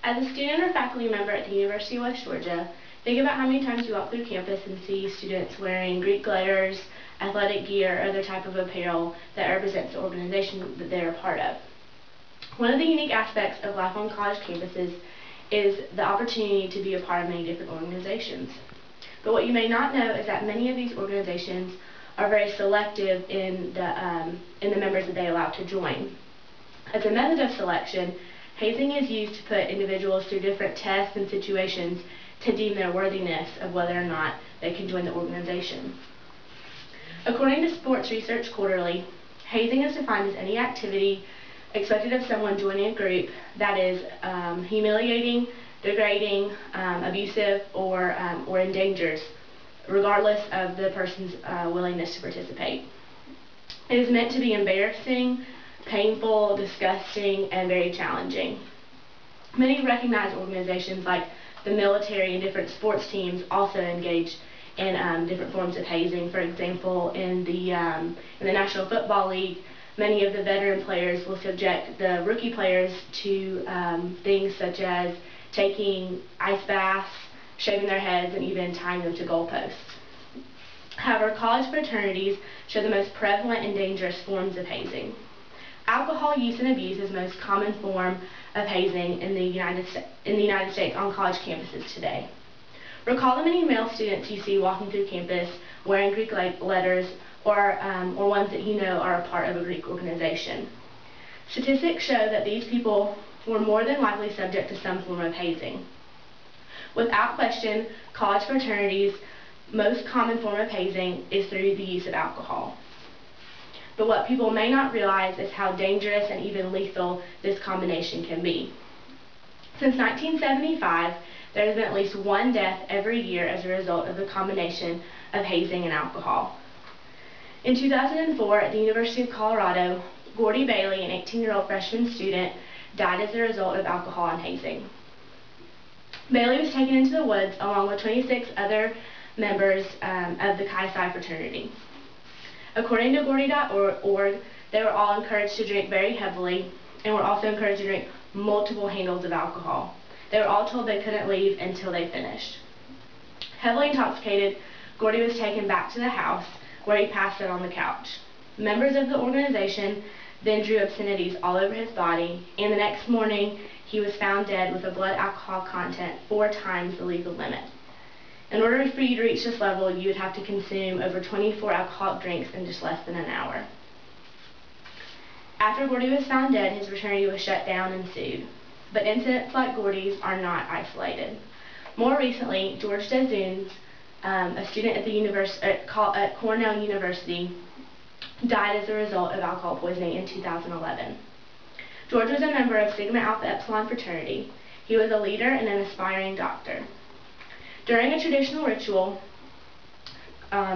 As a student or faculty member at the University of West Georgia, think about how many times you walk through campus and see students wearing Greek letters, athletic gear, or other type of apparel that represents the organization that they're a part of. One of the unique aspects of life on college campuses is the opportunity to be a part of many different organizations. But what you may not know is that many of these organizations are very selective in the members that they allow to join. As a method of selection, hazing is used to put individuals through different tests and situations to deem their worthiness of whether or not they can join the organization. According to Sports Research Quarterly, hazing is defined as any activity expected of someone joining a group that is humiliating, degrading, abusive, or endangers, regardless of the person's willingness to participate. It is meant to be embarrassing, painful, disgusting, and very challenging. Many recognized organizations like the military and different sports teams also engage in different forms of hazing. For example, in the National Football League, many of the veteran players will subject the rookie players to things such as taking ice baths, shaving their heads, and even tying them to goalposts. However, college fraternities show the most prevalent and dangerous forms of hazing. Alcohol use and abuse is the most common form of hazing in the United States on college campuses today. Recall the many male students you see walking through campus wearing Greek letters or ones that you know are a part of a Greek organization. Statistics show that these people were more than likely subject to some form of hazing. Without question, college fraternities' most common form of hazing is through the use of alcohol. But what people may not realize is how dangerous and even lethal this combination can be. Since 1975, there has been at least one death every year as a result of the combination of hazing and alcohol. In 2004, at the University of Colorado, Gordy Bailey, an 18-year-old freshman student, died as a result of alcohol and hazing. Bailey was taken into the woods along with 26 other members of the Chi Psi fraternity. According to Gordy.org, they were all encouraged to drink very heavily and were also encouraged to drink multiple handles of alcohol. They were all told they couldn't leave until they finished. Heavily intoxicated, Gordy was taken back to the house where he passed out on the couch. Members of the organization then drew obscenities all over his body, and the next morning he was found dead with a blood alcohol content 4 times the legal limit. In order for you to reach this level, you would have to consume over 24 alcoholic drinks in just less than an hour. After Gordy was found dead, his fraternity was shut down and sued. But incidents like Gordy's are not isolated. More recently, George Dezunes, a student at Cornell University, died as a result of alcohol poisoning in 2011. George was a member of Sigma Alpha Epsilon fraternity. He was a leader and an aspiring doctor. During a traditional ritual,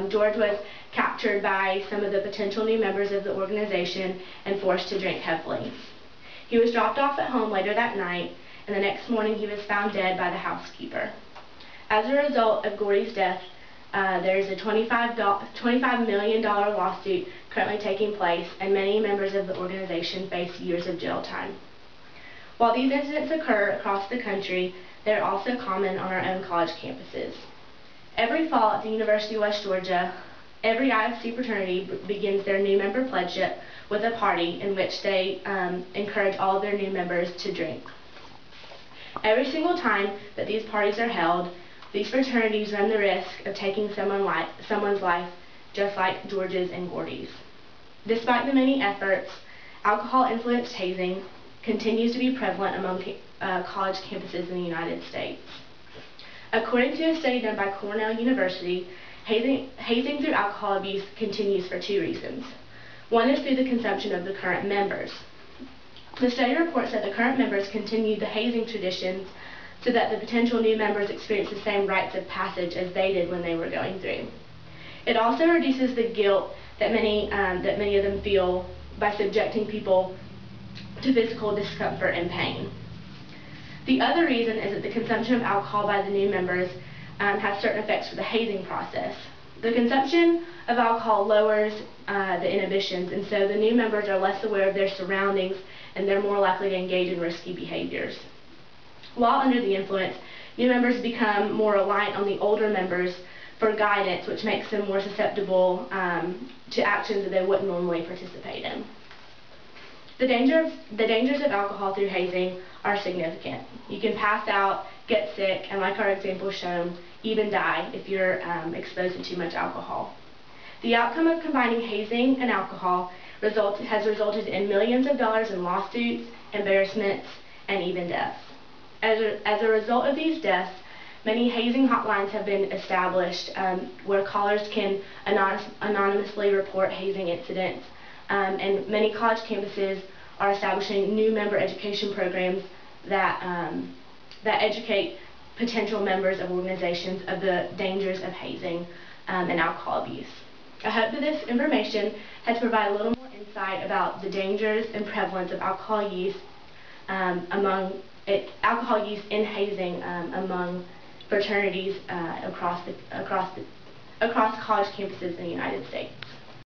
George was captured by some of the potential new members of the organization and forced to drink heavily. He was dropped off at home later that night, and the next morning he was found dead by the housekeeper. As a result of Gordy's death, there is a $25 million lawsuit currently taking place, and many members of the organization face years of jail time. While these incidents occur across the country, they are also common on our own college campuses. Every fall at the University of West Georgia, every IFC fraternity begins their new member pledgeship with a party in which they encourage all of their new members to drink. Every single time that these parties are held, these fraternities run the risk of taking someone's life, just like George's and Gordy's. Despite the many efforts, alcohol-influenced hazing continues to be prevalent among college campuses in the United States. According to a study done by Cornell University, hazing through alcohol abuse continues for 2 reasons. One is through the consumption of the current members. The study reports that the current members continue the hazing traditions so that the potential new members experience the same rites of passage as they did when they were going through. It also reduces the guilt that many of them feel by subjecting people to physical discomfort and pain. The other reason is that the consumption of alcohol by the new members has certain effects for the hazing process. The consumption of alcohol lowers the inhibitions, and so the new members are less aware of their surroundings and they're more likely to engage in risky behaviors. While under the influence, new members become more reliant on the older members for guidance, which makes them more susceptible to actions that they wouldn't normally participate in. The dangers of alcohol through hazing are significant. You can pass out, get sick, and like our example shown, even die if you're exposed to too much alcohol. The outcome of combining hazing and alcohol has resulted in millions of dollars in lawsuits, embarrassments, and even deaths. As a result of these deaths, many hazing hotlines have been established where callers can anonymously report hazing incidents, and many college campuses are establishing new member education programs that educate potential members of organizations of the dangers of hazing and alcohol abuse. I hope that this information has provided a little more insight about the dangers and prevalence of alcohol use in hazing among fraternities across college campuses in the United States.